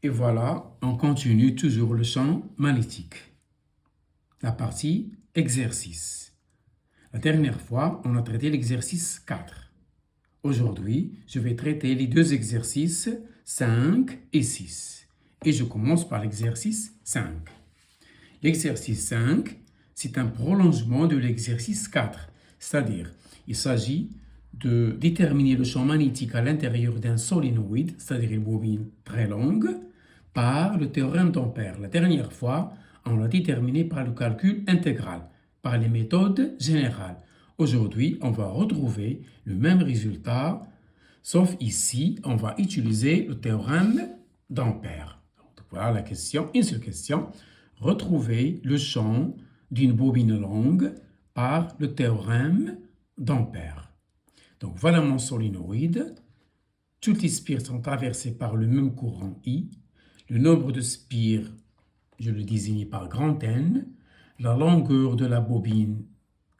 Et voilà, on continue toujours le champ magnétique. La partie exercice. La dernière fois, on a traité l'exercice 4. Aujourd'hui, je vais traiter les deux exercices 5 et 6. Et je commence par l'exercice 5. L'exercice 5, c'est un prolongement de l'exercice 4. C'est-à-dire, il s'agit de déterminer le champ magnétique à l'intérieur d'un solénoïde, c'est-à-dire une bobine très longue, par le théorème d'Ampère. La dernière fois, on l'a déterminé par le calcul intégral, par les méthodes générales. Aujourd'hui, on va retrouver le même résultat, sauf ici, on va utiliser le théorème d'Ampère. Donc voilà la question, une seule question. Retrouver le champ d'une bobine longue par le théorème d'Ampère. Donc voilà mon solénoïde. Toutes les spires sont traversées par le même courant I. Le nombre de spires, je le désigne par grand N. La longueur de la bobine,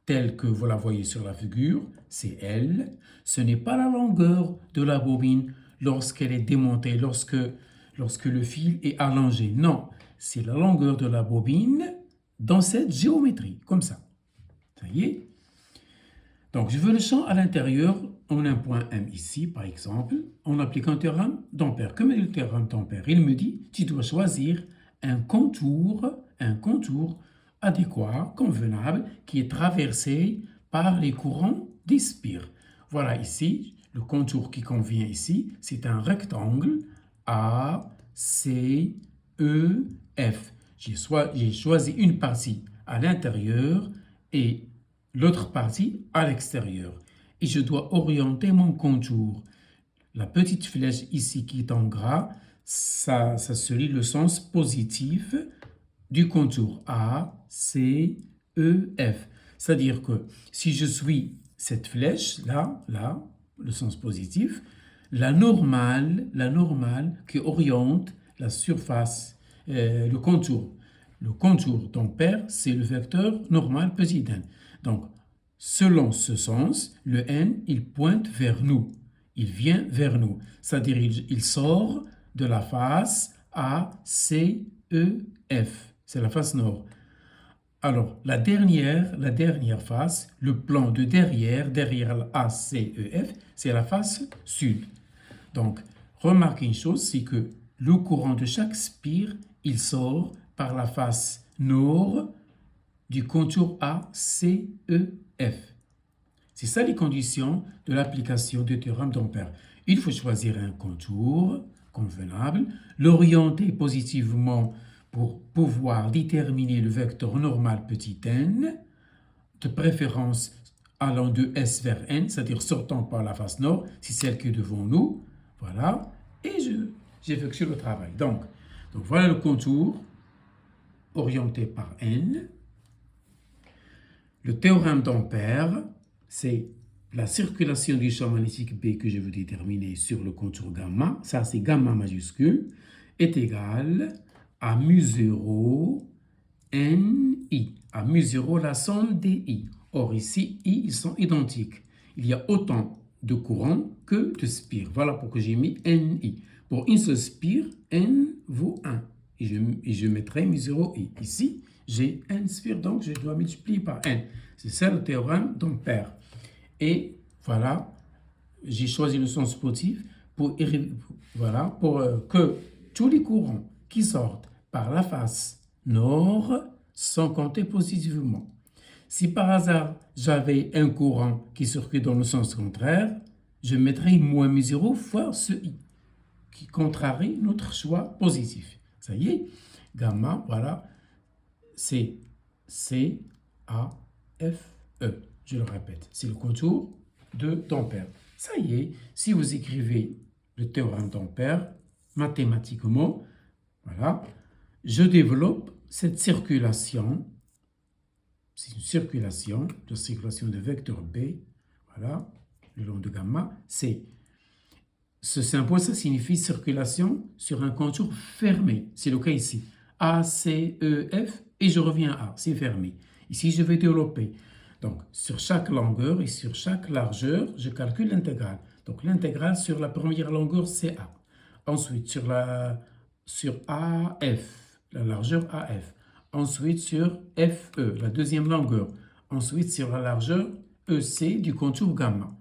telle que vous la voyez sur la figure, c'est L. Ce n'est pas la longueur de la bobine lorsqu'elle est démontée, lorsque le fil est allongé. Non, c'est la longueur de la bobine dans cette géométrie, comme ça. Ça y est? Donc, je veux le champ à l'intérieur, on a un point M ici, par exemple, en appliquant un théorème d'Ampère. Comme le théorème d'Ampère, il me dit, tu dois choisir un contour adéquat, convenable, qui est traversé par les courants des spires. Voilà ici, le contour qui convient ici, c'est un rectangle A, C, E, F. J'ai choisi une partie à l'intérieur et l'autre partie à l'extérieur. Et je dois orienter mon contour. La petite flèche ici qui est en gras, ça se lit le sens positif du contour A, C, E, F. C'est-à-dire que si je suis cette flèche, là, le sens positif, la normale qui oriente la surface, le contour. Le contour d'Ampère, c'est le vecteur normal petit n. Donc, selon ce sens, le n, il pointe vers nous. Il vient vers nous. C'est-à-dire, il sort de la face A, C, E, F. C'est la face nord. Alors, la dernière face, le plan de derrière A, C, E, F, c'est la face sud. Donc, remarquez une chose, c'est que le courant de chaque spire, il sort par la face nord du contour A, C, E, F. C'est ça les conditions de l'application du théorème d'Ampère. Il faut choisir un contour convenable, l'orienter positivement pour pouvoir déterminer le vecteur normal petit n, de préférence allant de S vers N, c'est-à-dire sortant par la face nord, c'est celle qui est devant nous. Voilà, et j'effectue le travail. Donc voilà le contour orienté par N. Le théorème d'Ampère, c'est la circulation du champ magnétique B que je veux déterminer sur le contour gamma, ça c'est gamma majuscule, est égal à mu0 NI. À mu0, la somme des I. Or ici, I, ils sont identiques. Il y a autant de courants que de spires. Voilà pourquoi j'ai mis NI. Pour une seule spire, N vaut 1. Et je mettrai mu0 I. Ici, j'ai N spires, donc je dois multiplier par N. C'est ça le théorème d'Ampère. Et voilà, j'ai choisi le sens positif pour que tous les courants qui sortent par la face nord sont comptés positivement. Si par hasard j'avais un courant qui circule dans le sens contraire, je mettrais moins mu0 fois ce I, qui contrarie notre choix positif. Ça y est, gamma, voilà, c'est C, A, F, E. Je le répète, c'est le contour d'Ampère. Ça y est, si vous écrivez le théorème d'Ampère, mathématiquement, voilà, je développe cette circulation. C'est une circulation, la circulation de vecteur B, voilà, le long de gamma, c'est ce symbole, ça signifie circulation sur un contour fermé. C'est le cas ici. A, C, E, F, et je reviens à A, c'est fermé. Ici, je vais développer. Donc, sur chaque longueur et sur chaque largeur, je calcule l'intégrale. Donc, l'intégrale sur la première longueur, c'est A. Ensuite, sur la sur AF, la largeur AF. Ensuite sur FE, la deuxième longueur. Ensuite sur la largeur EC du contour gamma.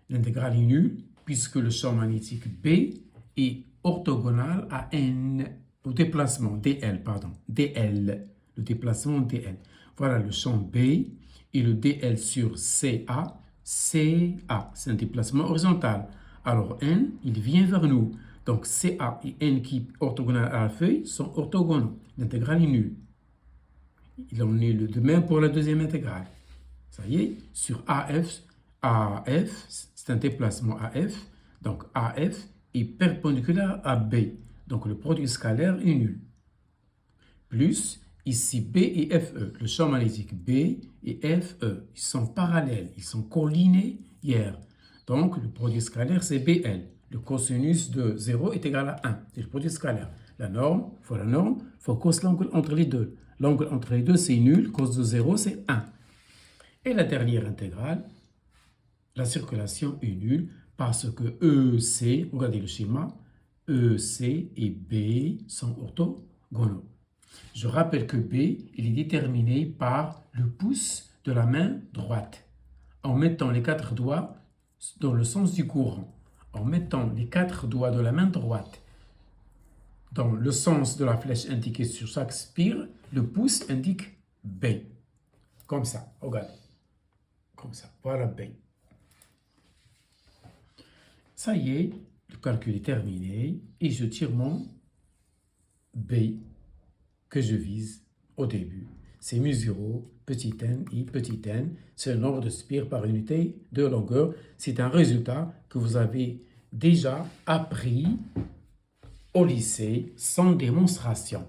L'intégrale est nulle puisque le champ magnétique B est orthogonal à N, au déplacement DL, DL, le déplacement DL. Voilà le champ B et le DL sur CA, c'est un déplacement horizontal. Alors N, il vient vers nous. Donc CA et N qui orthogonal à la feuille sont orthogonaux. L'intégrale est nulle. Il en est de même pour la deuxième intégrale. Ça y est, sur AF, c'est un déplacement AF. Donc AF est perpendiculaire à B. Donc le produit scalaire est nul. Plus, ici B et FE, le champ magnétique B et FE, ils sont parallèles, ils sont collinéaires. Donc le produit scalaire c'est BL. Le cosinus de 0 est égal à 1. C'est le produit scalaire. La norme, il faut cos l'angle entre les deux. L'angle entre les deux c'est nul, cos de 0 c'est 1. Et la dernière intégrale, la circulation est nulle parce que EC, regardez le schéma, EC et B sont orthogonaux. Je rappelle que B il est déterminé par le pouce de la main droite en mettant les 4 doigts dans le sens du courant. En mettant les 4 doigts de la main droite dans le sens de la flèche indiquée sur chaque spire, le pouce indique B. Comme ça, regardez. Comme ça, voilà B. Ça y est, le calcul est terminé et je tire mon B que je vise au début. C'est mu0, petit n i petit n, c'est le nombre de spires par unité de longueur. C'est un résultat que vous avez déjà appris au lycée sans démonstration.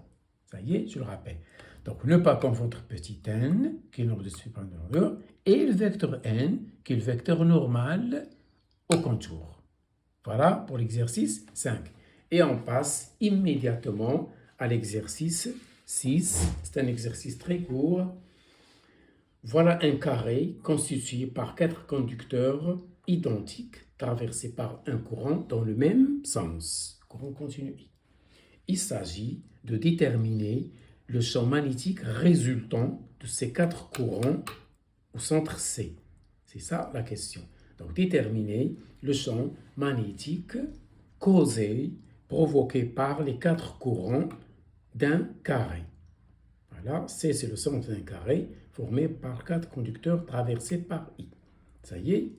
Ça y est, je le rappelle. Donc, ne pas confondre petit n, qui est le nombre de spires par unité de longueur, et le vecteur n, qui est le vecteur normal au contour. Voilà pour l'exercice 5. Et on passe immédiatement à l'exercice 6. C'est un exercice très court. Voilà un carré constitué par 4 conducteurs identiques traversés par un courant dans le même sens. Courant continu I. Il s'agit de déterminer le champ magnétique résultant de ces 4 courants au centre C. C'est ça la question. Donc, déterminer le champ magnétique provoqué par les 4 courants d'un carré. Voilà, C c'est le centre d'un carré formé par 4 conducteurs traversés par I. Ça y est.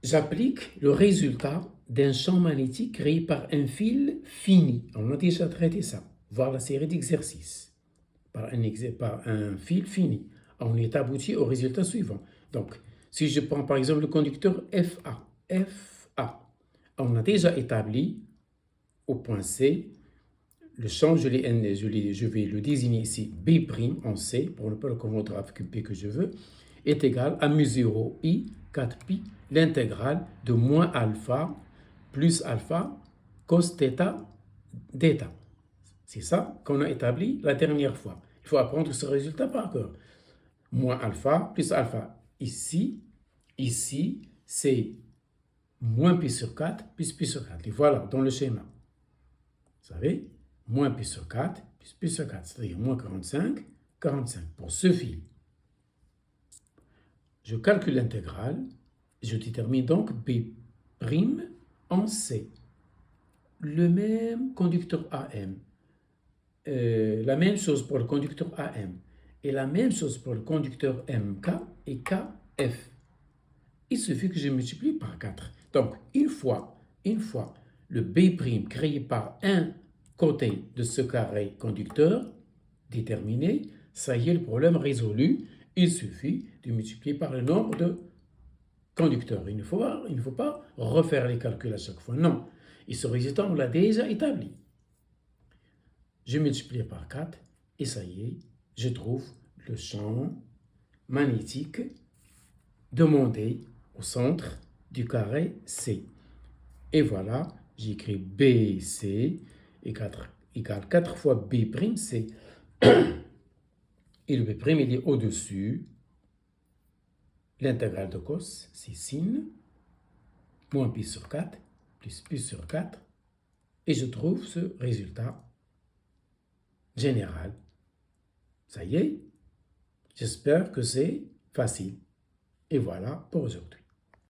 J'applique le résultat d'un champ magnétique créé par un fil fini. On a déjà traité ça. Voir la série d'exercices. Par un fil fini. On est abouti au résultat suivant. Donc, si je prends par exemple le conducteur FA, on a déjà établi au point C, le champ, je vais le désigner ici B' en C, pour ne pas le confondre avec B que je veux, est égal à mu0 I 4pi, l'intégrale de moins alpha plus alpha cos θ d'θ. C'est ça qu'on a établi la dernière fois. Il faut apprendre ce résultat par cœur. Moins alpha plus alpha. Ici, c'est moins pi sur 4 plus pi sur 4. Et voilà, dans le schéma. Vous savez, moins pi sur 4 plus pi sur 4, c'est-à-dire moins 45 pour ce fil. Je calcule l'intégrale. Je détermine donc B' en C. Le même conducteur AM. La même chose pour le conducteur AM. Et la même chose pour le conducteur MK et KF. Il suffit que je multiplie par 4. Donc, une fois le B' créé par un côté de ce carré conducteur déterminé, ça y est, le problème résolu. Il suffit de multiplier par le nombre de conducteurs. Il ne faut pas refaire les calculs à chaque fois. Non. Et ce résultat, on l'a déjà établi. Je multiplie par 4 et ça y est, je trouve le champ magnétique demandé au centre du carré C. Et voilà, j'écris BC égale 4 fois B'C. Et le B', il est au-dessus. L'intégrale de cos, c'est sin, moins pi sur 4, plus pi sur 4, et je trouve ce résultat général. Ça y est, j'espère que c'est facile. Et voilà pour aujourd'hui.